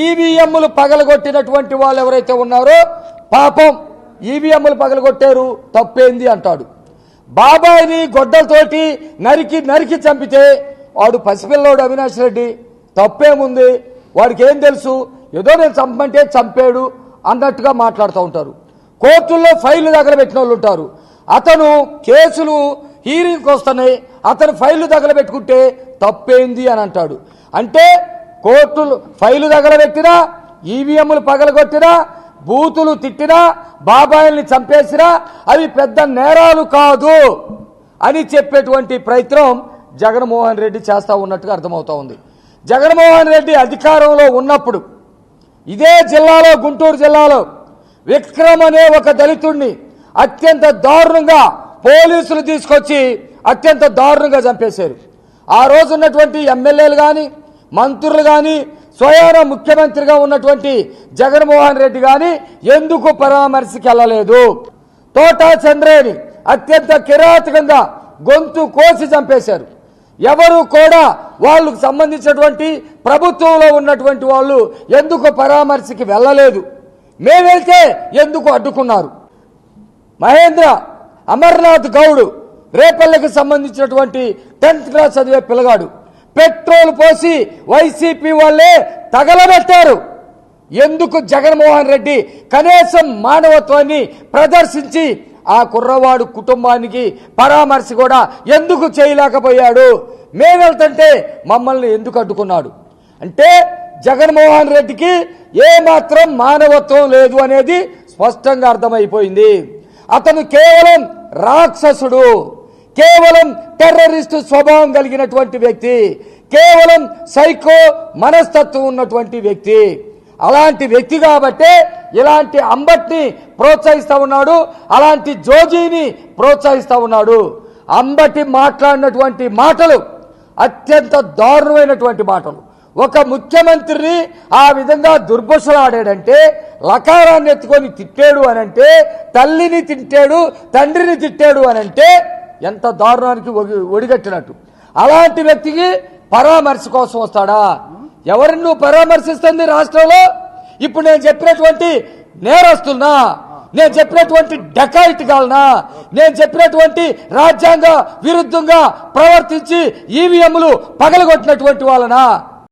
ఈవీఎంలు పగలగొట్టినటువంటి వాళ్ళు ఎవరైతే ఉన్నారో పాపం ఈవీఎంలు పగలగొట్టారు తప్పేంది అంటాడు. బాబాయిని గొడ్డలతోటి నరికి నరికి చంపితే వాడు పసిపిల్లోడు అవినాష్ రెడ్డి తప్పేముంది, వాడికి ఏం తెలుసు, ఏదో నేను చంపమంటే చంపాడు అన్నట్టుగా మాట్లాడుతూ ఉంటారు. కోర్టుల్లో ఫైళ్లు తగలబెట్టిన వాళ్ళు ఉంటారు. అతను కేసులు హీరింగ్కి వస్తున్నాయి, అతను ఫైళ్లు తగలబెట్టుకుంటే తప్పేంది అని అంటాడు. అంటే కోర్టులు ఫైళ్లు తగలబెట్టినా, ఈవీఎంలు పగలగొట్టినా, బూతులు తిట్టినా, బాబాయిల్ని చంపేసినా అవి పెద్ద నేరాలు కాదు అని చెప్పేటువంటి ప్రయత్నం జగన్మోహన్ రెడ్డి చేస్తూ ఉన్నట్టుగా అర్థమవుతా ఉంది. జగన్మోహన్ రెడ్డి అధికారంలో ఉన్నప్పుడు ఇదే జిల్లాలో, గుంటూరు జిల్లాలో విక్రమ్ అనే ఒక దళితుడిని అత్యంత దారుణంగా పోలీసులు తీసుకొచ్చి అత్యంత దారుణంగా చంపేశారు. ఆ రోజు ఉన్నటువంటి ఎమ్మెల్యేలు కానీ, మంత్రులు కానీ, స్వయాన ముఖ్యమంత్రిగా ఉన్నటువంటి జగన్మోహన్ రెడ్డి కానీ ఎందుకు పరామర్శకి వెళ్ళలేదు? తోటా చంద్రేని అత్యంత కిరాతకంగా గొంతు కోసి చంపేశారు. ఎవరు కూడా వాళ్ళకు సంబంధించినటువంటి ప్రభుత్వంలో ఉన్నటువంటి వాళ్ళు ఎందుకు పరామర్శకి వెళ్ళలేదు? మేము వెళ్తే ఎందుకు అడ్డుకున్నారు? మహేంద్ర అమర్నాథ్ గౌడ్ రేపల్లెకి సంబంధించినటువంటి 10th క్లాస్ చదివే పిల్లగాడు పెట్రోల్ పోసి వైసీపీ వాళ్ళే తగలబెట్టారు. ఎందుకు జగన్మోహన్ రెడ్డి కనీసం మానవత్వాన్ని ప్రదర్శించి ఆ కుర్రవాడు కుటుంబానికి పరామర్శ కూడా ఎందుకు చేయలేకపోయాడు? మేము వెళ్తుంటే మమ్మల్ని ఎందుకు అడ్డుకున్నాడు? అంటే జగన్మోహన్ రెడ్డికి ఏమాత్రం మానవత్వం లేదు అనేది స్పష్టంగా అర్థమైపోయింది. అతను కేవలం రాక్షసుడు, కేవలం టెర్రరిస్టు స్వభావం కలిగినటువంటి వ్యక్తి, కేవలం సైకో మనస్తత్వం ఉన్నటువంటి వ్యక్తి. అలాంటి వ్యక్తి కాబట్టే ఇలాంటి అంబట్ని ప్రోత్సహిస్తూ ఉన్నాడు, అలాంటి జోజీని ప్రోత్సహిస్తూ ఉన్నాడు. అంబటి మాట్లాడినటువంటి మాటలు అత్యంత దారుణమైనటువంటి మాటలు. ఒక ముఖ్యమంత్రిని ఆ విధంగా దుర్భుషలాడాడంటే, లకారాన్ని ఎత్తుకొని తిట్టాడు అనంటే, తల్లిని తిట్టాడు, తండ్రిని తిట్టాడు అనంటే ఎంత దారుణానికి ఒడిగట్టినట్టు. అలాంటి వ్యక్తికి పరామర్శ కోసం వస్తాడా? ఎవరిని నువ్వు పరామర్శిస్తుంది రాష్ట్రంలో? ఇప్పుడు నేను చెప్పినటువంటి నేరస్తున్నా, నేను చెప్పినటువంటి డకాయిట్ గాలనా, నేను చెప్పినటువంటి రాజ్యాంగ విరుద్ధంగా ప్రవర్తించి ఈవీఎంలు పగలగొట్టినటువంటి వాళ్ళనా?